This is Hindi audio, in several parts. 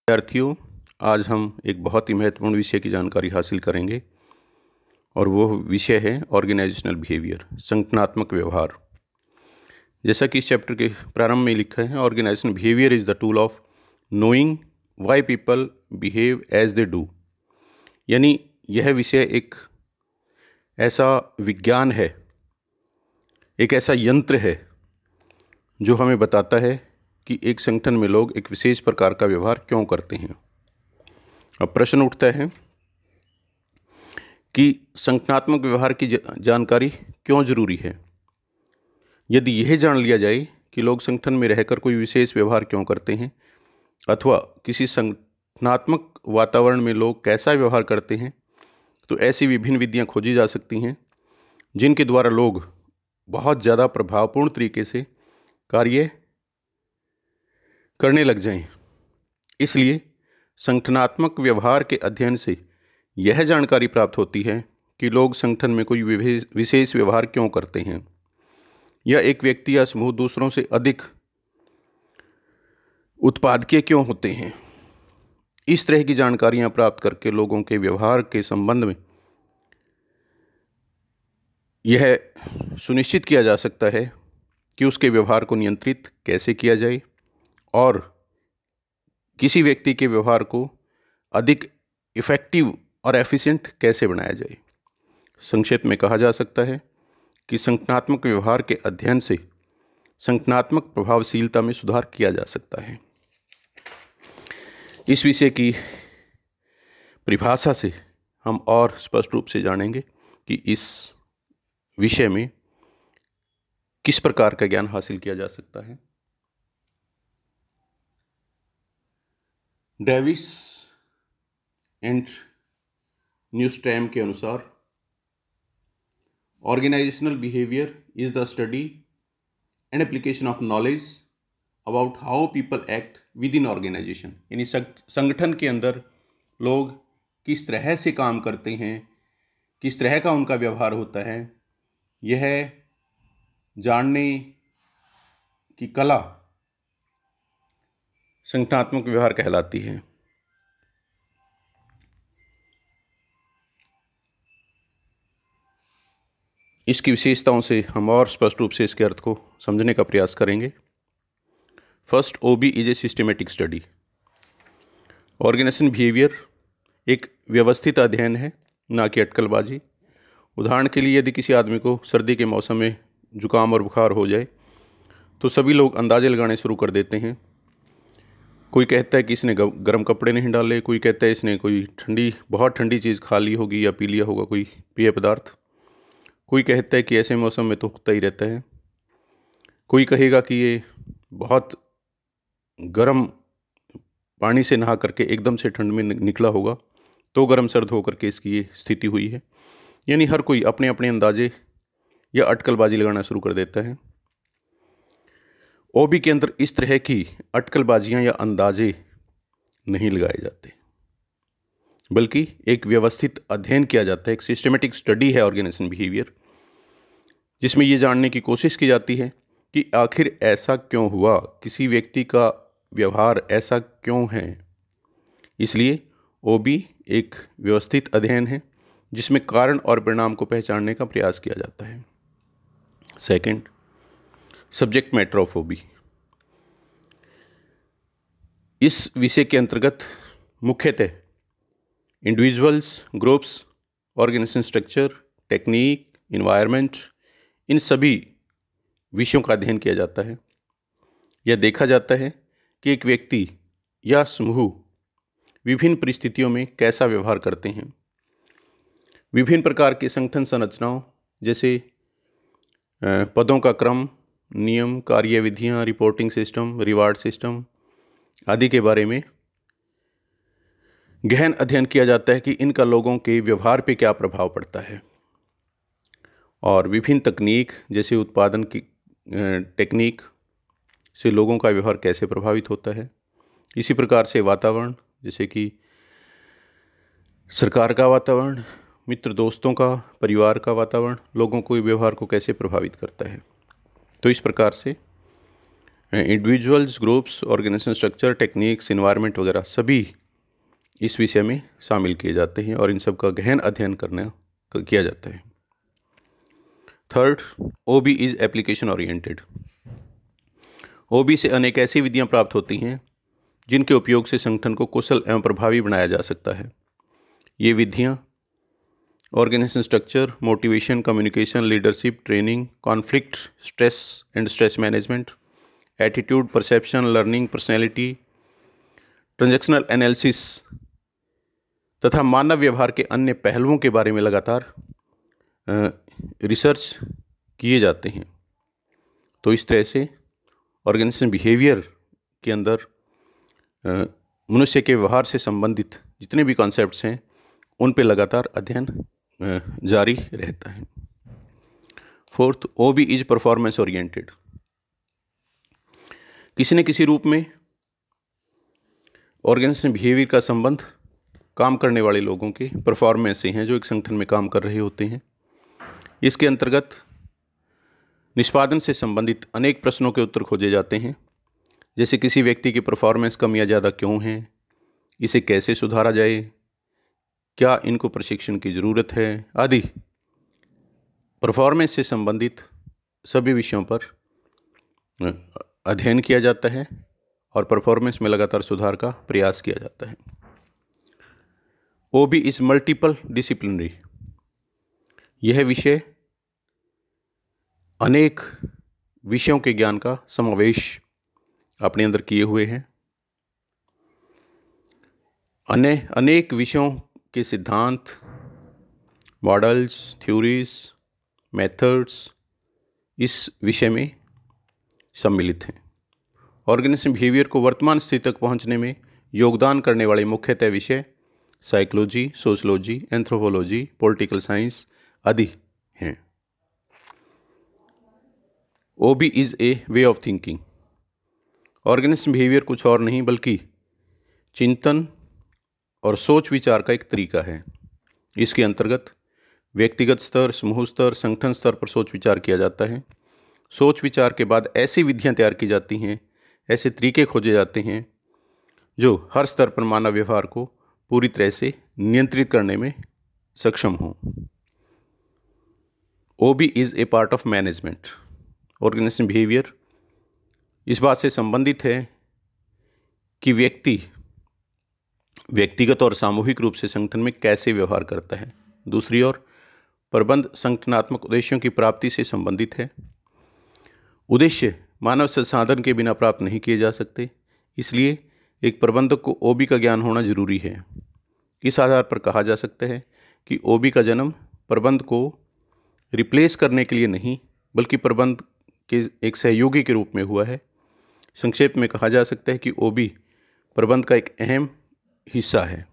विद्यार्थियों, आज हम एक बहुत ही महत्वपूर्ण विषय की जानकारी हासिल करेंगे और वो विषय है ऑर्गेनाइजेशनल बिहेवियर, संगठनात्मक व्यवहार। जैसा कि इस चैप्टर के प्रारंभ में लिखा है, organisational behaviour is the tool of knowing why people behave as they do. यानी यह विषय एक ऐसा विज्ञान है, एक ऐसा यंत्र है जो हमें बताता है कि एक संगठन में लोग एक विशेष प्रकार का व्यवहार क्यों करते हैं। अब प्रश्न उठता है कि संगठनात्मक व्यवहार की जानकारी क्यों जरूरी है। यदि यह जान लिया जाए कि लोग संगठन में रहकर कोई विशेष व्यवहार क्यों करते हैं अथवा किसी संगठनात्मक वातावरण में लोग कैसा व्यवहार करते हैं, तो ऐसी विभिन्न विधियां खोजी जा सकती हैं जिनके द्वारा लोग बहुत ज़्यादा प्रभावपूर्ण तरीके से कार्य करने लग जाएं। इसलिए संगठनात्मक व्यवहार के अध्ययन से यह जानकारी प्राप्त होती है कि लोग संगठन में कोई विशेष व्यवहार क्यों करते हैं, या एक व्यक्ति या समूह दूसरों से अधिक उत्पादकीय क्यों होते हैं। इस तरह की जानकारियां प्राप्त करके लोगों के व्यवहार के संबंध में यह सुनिश्चित किया जा सकता है कि उसके व्यवहार को नियंत्रित कैसे किया जाए और किसी व्यक्ति के व्यवहार को अधिक इफ़ेक्टिव और एफिशिएंट कैसे बनाया जाए। संक्षेप में कहा जा सकता है कि संगठनात्मक व्यवहार के अध्ययन से संगठनात्मक प्रभावशीलता में सुधार किया जा सकता है। इस विषय की परिभाषा से हम और स्पष्ट रूप से जानेंगे कि इस विषय में किस प्रकार का ज्ञान हासिल किया जा सकता है। डेविस एंड न्यूस्टैम के अनुसार organisational behaviour is the study and application of knowledge about how people act within organisation. यानी संगठन के अंदर लोग किस तरह से काम करते हैं, किस तरह का उनका व्यवहार होता है, यह जानने की कला संगठनात्मक व्यवहार कहलाती है। इसकी विशेषताओं से हम और स्पष्ट रूप से इसके अर्थ को समझने का प्रयास करेंगे। First, OB is a systematic study. Organisation behaviour एक व्यवस्थित अध्ययन है, ना कि अटकलबाजी। उदाहरण के लिए, यदि किसी आदमी को सर्दी के मौसम में जुकाम और बुखार हो जाए तो सभी लोग अंदाजे लगाने शुरू कर देते हैं। कोई कहता है कि इसने गर्म कपड़े नहीं डाले, कोई कहता है इसने कोई बहुत ठंडी चीज़ खा ली होगी या पी लिया होगा, कोई पेय पदार्थ। कोई कहता है कि ऐसे मौसम में तो होता ही रहता है। कोई कहेगा कि ये बहुत गर्म पानी से नहा करके एकदम से ठंड में निकला होगा, तो गर्म सर्द होकर के इसकी ये स्थिति हुई है। यानी हर कोई अपने अपने अंदाजे या अटकलबाजी लगाना शुरू कर देता है। ओबी के अंदर इस तरह की अटकलबाजियां या अंदाजे नहीं लगाए जाते, बल्कि एक व्यवस्थित अध्ययन किया जाता है। एक सिस्टमेटिक स्टडी है ऑर्गेनाइजेशन बिहेवियर, जिसमें ये जानने की कोशिश की जाती है कि आखिर ऐसा क्यों हुआ, किसी व्यक्ति का व्यवहार ऐसा क्यों है। इसलिए ओबी एक व्यवस्थित अध्ययन है जिसमें कारण और परिणाम को पहचानने का प्रयास किया जाता है। Second, subject matter of OB. इस विषय के अंतर्गत मुख्यतः individuals, groups, organisation structure, technique, environment, इन सभी विषयों का अध्ययन किया जाता है। यह देखा जाता है कि एक व्यक्ति या समूह विभिन्न परिस्थितियों में कैसा व्यवहार करते हैं। विभिन्न प्रकार की संगठन संरचनाओं जैसे पदों का क्रम, नियम, कार्यविधियाँ, रिपोर्टिंग सिस्टम, रिवार्ड सिस्टम आदि के बारे में गहन अध्ययन किया जाता है कि इनका लोगों के व्यवहार पे क्या प्रभाव पड़ता है। और विभिन्न तकनीक जैसे उत्पादन की टेक्निक से लोगों का व्यवहार कैसे प्रभावित होता है। इसी प्रकार से वातावरण, जैसे कि सरकार का वातावरण, मित्र दोस्तों का, परिवार का वातावरण लोगों को व्यवहार को कैसे प्रभावित करता है। तो इस प्रकार से individuals, groups, organisation structure, techniques, environment वगैरह सभी इस विषय में शामिल किए जाते हैं और इन सब का गहन अध्ययन किया जाता है। Third, OB is application oriented. OB से अनेक ऐसी विधियां प्राप्त होती हैं जिनके उपयोग से संगठन को कुशल एवं प्रभावी बनाया जा सकता है। ये विधियां organisation structure, motivation, communication, leadership, training, conflict, stress and stress management, attitude, perception, learning, personality, transactional analysis तथा मानव व्यवहार के अन्य पहलुओं के बारे में लगातार रिसर्च किए जाते हैं। तो इस तरह से ऑर्गेनाइजेशन बिहेवियर के अंदर मनुष्य के व्यवहार से संबंधित जितने भी कॉन्सेप्ट्स हैं उन पे लगातार अध्ययन जारी रहता है। Fourth, OB is performance oriented. किसी न किसी रूप में ऑर्गेनाइजेशन बिहेवियर का संबंध काम करने वाले लोगों के परफॉर्मेंस से हैं जो एक संगठन में काम कर रहे होते हैं। इसके अंतर्गत निष्पादन से संबंधित अनेक प्रश्नों के उत्तर खोजे जाते हैं, जैसे किसी व्यक्ति की परफॉर्मेंस कम या ज़्यादा क्यों है, इसे कैसे सुधारा जाए, क्या इनको प्रशिक्षण की ज़रूरत है आदि परफॉर्मेंस से संबंधित सभी विषयों पर अध्ययन किया जाता है और परफॉर्मेंस में लगातार सुधार का प्रयास किया जाता है। ओबी इज मल्टीपल डिसिप्लिनरी। यह विषय अनेक विषयों के ज्ञान का समावेश अपने अंदर किए हुए हैं। अनेक विषयों के सिद्धांत, मॉडल्स, थ्योरीज, मेथड्स इस विषय में सम्मिलित हैं। ऑर्गेनाइजेशन बिहेवियर को वर्तमान स्थिति तक पहुंचने में योगदान करने वाले मुख्यतः विषय psychology, sociology, anthropology, political science आदि हैं। OB is a way of thinking. Organisation behaviour कुछ और नहीं बल्कि चिंतन और सोच विचार का एक तरीका है। इसके अंतर्गत व्यक्तिगत स्तर, समूह स्तर, संगठन स्तर पर सोच विचार किया जाता है। सोच विचार के बाद ऐसी विधियां तैयार की जाती हैं, ऐसे तरीके खोजे जाते हैं जो हर स्तर पर मानव व्यवहार को पूरी तरह से नियंत्रित करने में सक्षम हों। OB is a part of management. Organisation behaviour इस बात से संबंधित है कि व्यक्तिगत और सामूहिक रूप से संगठन में कैसे व्यवहार करता है। दूसरी ओर प्रबंध संगठनात्मक उद्देश्यों की प्राप्ति से संबंधित है। उद्देश्य मानव संसाधन के बिना प्राप्त नहीं किए जा सकते, इसलिए एक प्रबंधक को ओबी का ज्ञान होना जरूरी है। इस आधार पर कहा जा सकता है कि ओबी का जन्म प्रबंध को रिप्लेस करने के लिए नहीं बल्कि प्रबंध के एक सहयोगी के रूप में हुआ है। संक्षेप में कहा जा सकता है कि ओबी प्रबंध का एक अहम हिस्सा है।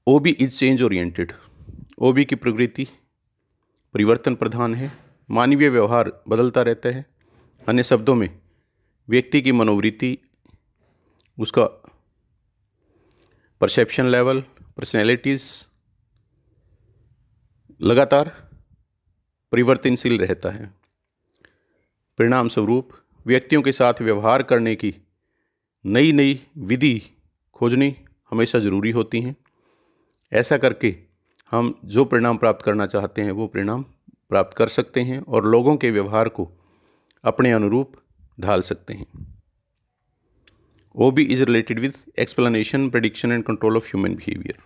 ओबी इज चेंज ओरिएंटेड। ओबी की प्रवृत्ति परिवर्तन प्रधान है। मानवीय व्यवहार बदलता रहता है। अन्य शब्दों में व्यक्ति की मनोवृत्ति, उसका परसेप्शन लेवल, पर्सनैलिटीज लगातार परिवर्तनशील रहता है। परिणाम स्वरूप व्यक्तियों के साथ व्यवहार करने की नई नई विधि खोजनी हमेशा ज़रूरी होती हैं। ऐसा करके हम जो परिणाम प्राप्त करना चाहते हैं वो परिणाम प्राप्त कर सकते हैं और लोगों के व्यवहार को अपने अनुरूप ढाल सकते हैं। OB is related with explanation, prediction and control of human behaviour.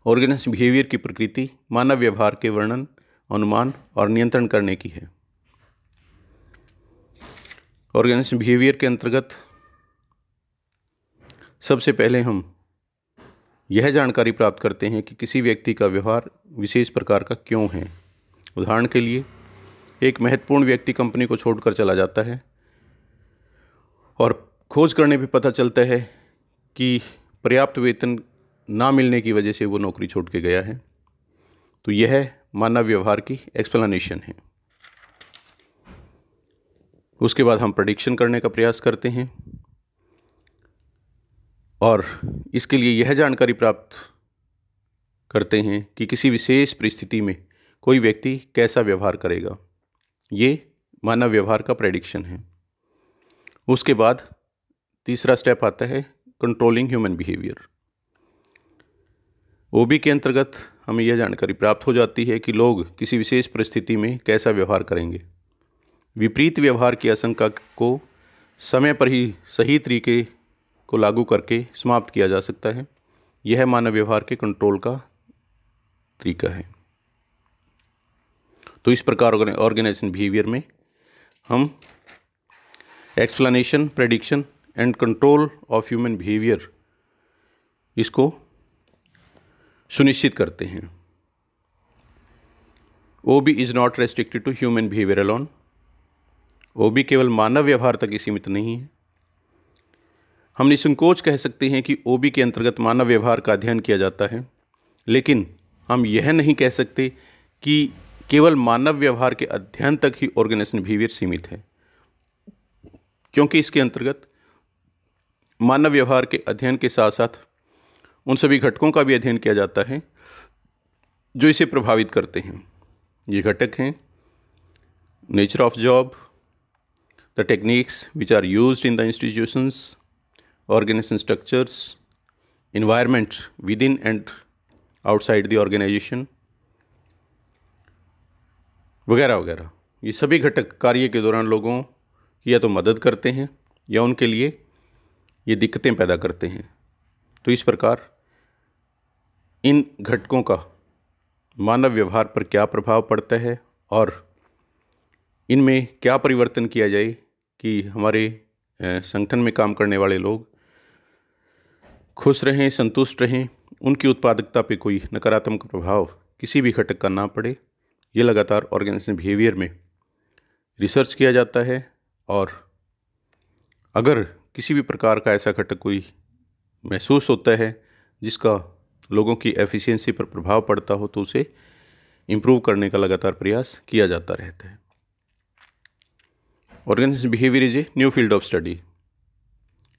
Organisation behaviour की प्रकृति मानव व्यवहार के वर्णन, अनुमान और नियंत्रण करने की है। ऑर्गेनाइजेशन बिहेवियर के अंतर्गत सबसे पहले हम यह जानकारी प्राप्त करते हैं कि किसी व्यक्ति का व्यवहार विशेष प्रकार का क्यों है। उदाहरण के लिए एक महत्वपूर्ण व्यक्ति कंपनी को छोड़कर चला जाता है और खोज करने पे पता चलता है कि पर्याप्त वेतन ना मिलने की वजह से वो नौकरी छोड़ के गया है। तो यह मानव व्यवहार की एक्सप्लेनेशन है। उसके बाद हम प्रेडिक्शन करने का प्रयास करते हैं और इसके लिए यह जानकारी प्राप्त करते हैं कि किसी विशेष परिस्थिति में कोई व्यक्ति कैसा व्यवहार करेगा। ये मानव व्यवहार का प्रेडिक्शन है। उसके बाद तीसरा स्टेप आता है कंट्रोलिंग ह्यूमन बिहेवियर। ओबी के अंतर्गत हमें यह जानकारी प्राप्त हो जाती है कि लोग किसी विशेष परिस्थिति में कैसा व्यवहार करेंगे। विपरीत व्यवहार की आशंका को समय पर ही सही तरीके को लागू करके समाप्त किया जा सकता है। यह मानव व्यवहार के कंट्रोल का तरीका है। तो इस प्रकार ऑर्गेनाइजेशन बिहेवियर में हम explanation, prediction and control of human behaviour इसको सुनिश्चित करते हैं। OB is not restricted to human behaviour alone. OB केवल मानव व्यवहार तक ही सीमित नहीं है। हम निसंकोच कह सकते हैं कि ओबी के अंतर्गत मानव व्यवहार का अध्ययन किया जाता है, लेकिन हम यह नहीं कह सकते कि केवल मानव व्यवहार के अध्ययन तक ही ऑर्गेनाइजेशन बिहेवियर सीमित है, क्योंकि इसके अंतर्गत मानव व्यवहार के अध्ययन के साथ साथ उन सभी घटकों का भी अध्ययन किया जाता है जो इसे प्रभावित करते हैं। ये घटक हैं nature of job, the techniques which are used in the institutions, organization structures, environment within and outside the organization वगैरह वगैरह। ये सभी घटक कार्य के दौरान लोगों की या तो मदद करते हैं या उनके लिए ये दिक्कतें पैदा करते हैं। तो इस प्रकार इन घटकों का मानव व्यवहार पर क्या प्रभाव पड़ता है और इनमें क्या परिवर्तन किया जाए कि हमारे संगठन में काम करने वाले लोग खुश रहें, संतुष्ट रहें, उनकी उत्पादकता पे कोई नकारात्मक प्रभाव किसी भी घटक का ना पड़े। ये लगातार ऑर्गेनाइजेशन बिहेवियर में रिसर्च किया जाता है और अगर किसी भी प्रकार का ऐसा घटक कोई महसूस होता है जिसका लोगों की एफिशिएंसी पर प्रभाव पड़ता हो तो उसे इम्प्रूव करने का लगातार प्रयास किया जाता रहता है। Organisation behaviour is a new field of study.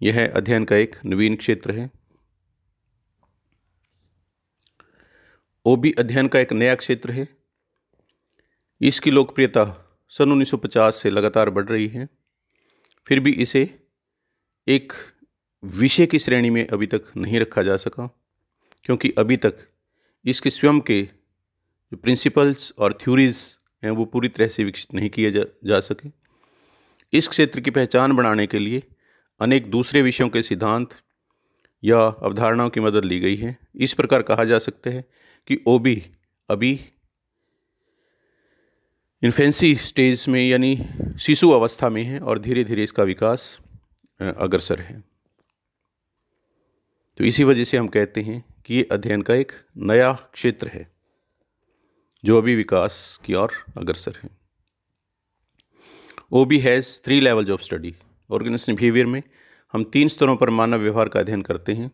यह अध्ययन का एक नवीन क्षेत्र है। ओबी अध्ययन का एक नया क्षेत्र है। इसकी लोकप्रियता सन 1950 से लगातार बढ़ रही है, फिर भी इसे एक विषय की श्रेणी में अभी तक नहीं रखा जा सका, क्योंकि अभी तक इसके स्वयं के जो प्रिंसिपल्स और थ्योरीज हैं वो पूरी तरह से विकसित नहीं किए जा सके। इस क्षेत्र की पहचान बनाने के लिए अनेक दूसरे विषयों के सिद्धांत या अवधारणाओं की मदद ली गई है। इस प्रकार कहा जा सकता है कि ओबी अभी इन्फेंसी स्टेज में यानी शिशु अवस्था में है और धीरे धीरे इसका विकास अग्रसर है। तो इसी वजह से हम कहते हैं कि ये अध्ययन का एक नया क्षेत्र है जो अभी विकास की ओर अग्रसर है। OB has 3 levels of study. Organisation behaviour में हम 3 स्तरों पर मानव व्यवहार का अध्ययन करते हैं: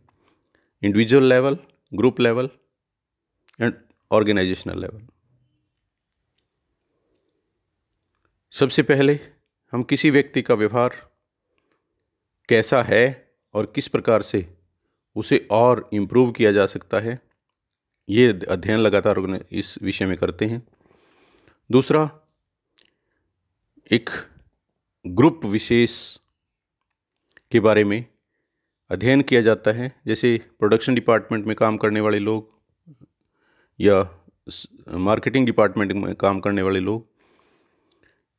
individual level, group level and organisational level. सबसे पहले हम किसी व्यक्ति का व्यवहार कैसा है और किस प्रकार से उसे और इम्प्रूव किया जा सकता है, ये अध्ययन लगातार इस विषय में करते हैं। दूसरा, एक ग्रुप विशेष के बारे में अध्ययन किया जाता है, जैसे प्रोडक्शन डिपार्टमेंट में काम करने वाले लोग या मार्केटिंग डिपार्टमेंट में काम करने वाले लोग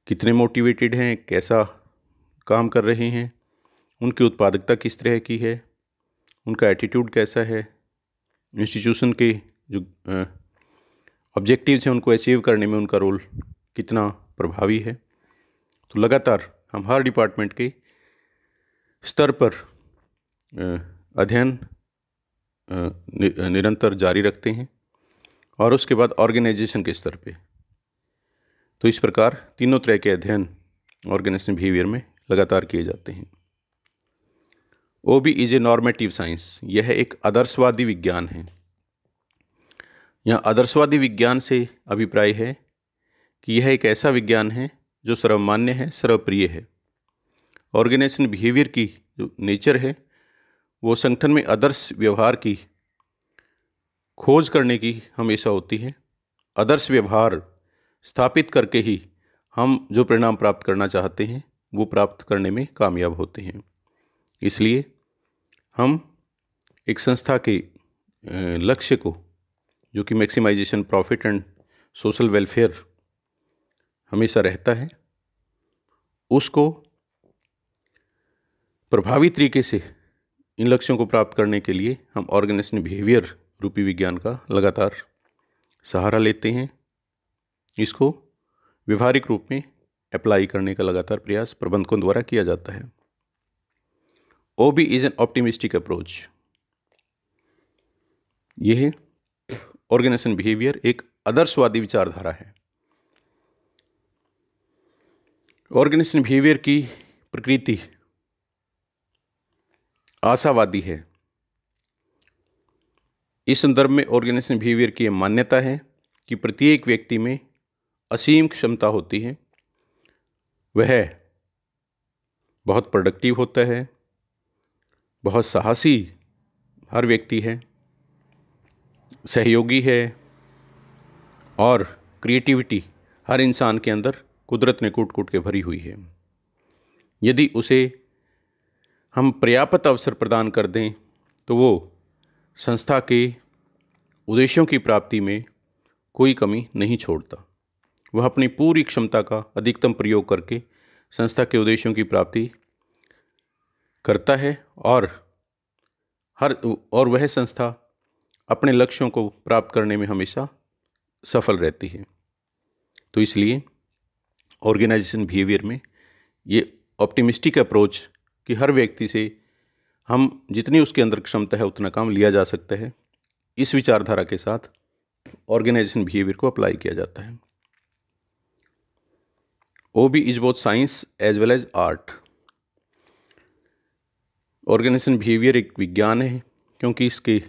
कितने मोटिवेटेड हैं, कैसा काम कर रहे हैं, उनकी उत्पादकता किस तरह की है, उनका एटीट्यूड कैसा है, इंस्टीट्यूशन के जो ऑब्जेक्टिव्स हैं उनको अचीव करने में उनका रोल कितना प्रभावी है। तो लगातार हम हर डिपार्टमेंट के स्तर पर अध्ययन निरंतर जारी रखते हैं और उसके बाद ऑर्गेनाइजेशन के स्तर पे। तो इस प्रकार तीनों तरह के अध्ययन ऑर्गेनाइजेशन बिहेवियर में लगातार किए जाते हैं। OB is A normative science. यह एक आदर्शवादी विज्ञान है। यहाँ आदर्शवादी विज्ञान से अभिप्राय है कि यह एक ऐसा विज्ञान है जो सर्वमान्य है, सर्वप्रिय है। ऑर्गेनाइजेशन बिहेवियर की जो नेचर है वो संगठन में आदर्श व्यवहार की खोज करने की हमेशा होती है। आदर्श व्यवहार स्थापित करके ही हम जो परिणाम प्राप्त करना चाहते हैं वो प्राप्त करने में कामयाब होते हैं। इसलिए हम एक संस्था के लक्ष्य को, जो कि maximisation profit and social welfare हमेशा रहता है, उसको प्रभावी तरीके से इन लक्ष्यों को प्राप्त करने के लिए हम ऑर्गेनाइजेशन बिहेवियर रूपी विज्ञान का लगातार सहारा लेते हैं। इसको व्यवहारिक रूप में अप्लाई करने का लगातार प्रयास प्रबंधकों द्वारा किया जाता है। OB is an optimistic approach. यह ऑर्गेनाइजेशन बिहेवियर एक आदर्शवादी विचारधारा है। ऑर्गेनाइजेशन बिहेवियर की प्रकृति आशावादी है। इस संदर्भ में ऑर्गेनाइजेशन बिहेवियर की मान्यता है कि प्रत्येक व्यक्ति में असीम क्षमता होती है। वह बहुत प्रोडक्टिव होता है, बहुत साहसी हर व्यक्ति है, सहयोगी है और क्रिएटिविटी हर इंसान के अंदर कुदरत ने कूट कूट के भरी हुई है। यदि उसे हम पर्याप्त अवसर प्रदान कर दें तो वो संस्था के उद्देश्यों की प्राप्ति में कोई कमी नहीं छोड़ता। वह अपनी पूरी क्षमता का अधिकतम प्रयोग करके संस्था के उद्देश्यों की प्राप्ति करता है और वह संस्था अपने लक्ष्यों को प्राप्त करने में हमेशा सफल रहती है। तो इसलिए ऑर्गेनाइजेशन बिहेवियर में ये ऑप्टिमिस्टिक अप्रोच कि हर व्यक्ति से हम जितनी उसके अंदर क्षमता है उतना काम लिया जा सकता है, इस विचारधारा के साथ ऑर्गेनाइजेशन बिहेवियर को अप्लाई किया जाता है। OB is both science as well as art. Organisation behaviour एक विज्ञान है क्योंकि इसके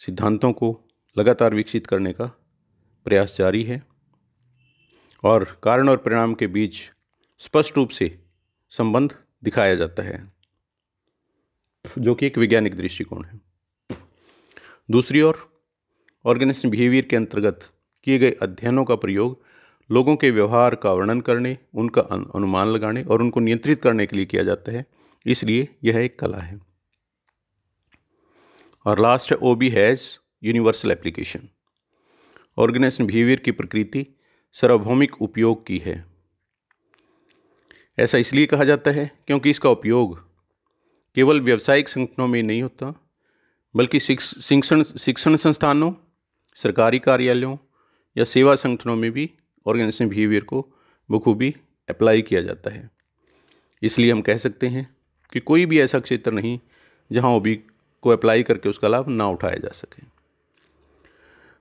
सिद्धांतों को लगातार विकसित करने का प्रयास जारी है और कारण और परिणाम के बीच स्पष्ट रूप से संबंध दिखाया जाता है, जो कि एक वैज्ञानिक दृष्टिकोण है। दूसरी ओर ऑर्गेनाइजेशन बिहेवियर के अंतर्गत किए गए अध्ययनों का प्रयोग लोगों के व्यवहार का वर्णन करने, उनका अनुमान लगाने और उनको नियंत्रित करने के लिए किया जाता है। इसलिए यह एक कला है। और लास्ट है OB has universal application. Organisation behaviour की प्रकृति सार्वभौमिक उपयोग की है। ऐसा इसलिए कहा जाता है क्योंकि इसका उपयोग केवल व्यावसायिक संगठनों में नहीं होता, बल्कि शिक्षण संस्थानों, सरकारी कार्यालयों या सेवा संगठनों में भी ऑर्गेनाइजेशन बिहेवियर को बखूबी अप्लाई किया जाता है। इसलिए हम कह सकते हैं कि कोई भी ऐसा क्षेत्र नहीं जहां OB को अप्लाई करके उसका लाभ ना उठाया जा सके।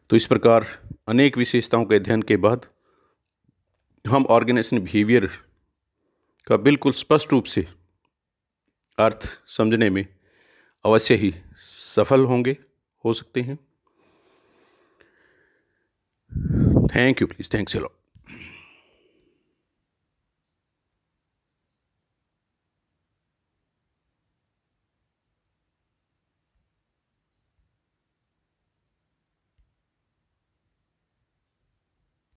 तो इस प्रकार अनेक विशेषताओं के अध्ययन के बाद हम ऑर्गेनाइजेशन बिहेवियर का बिल्कुल स्पष्ट रूप से अर्थ समझने में अवश्य ही सफल हो सकते हैं। Thank you please, thanks a lot.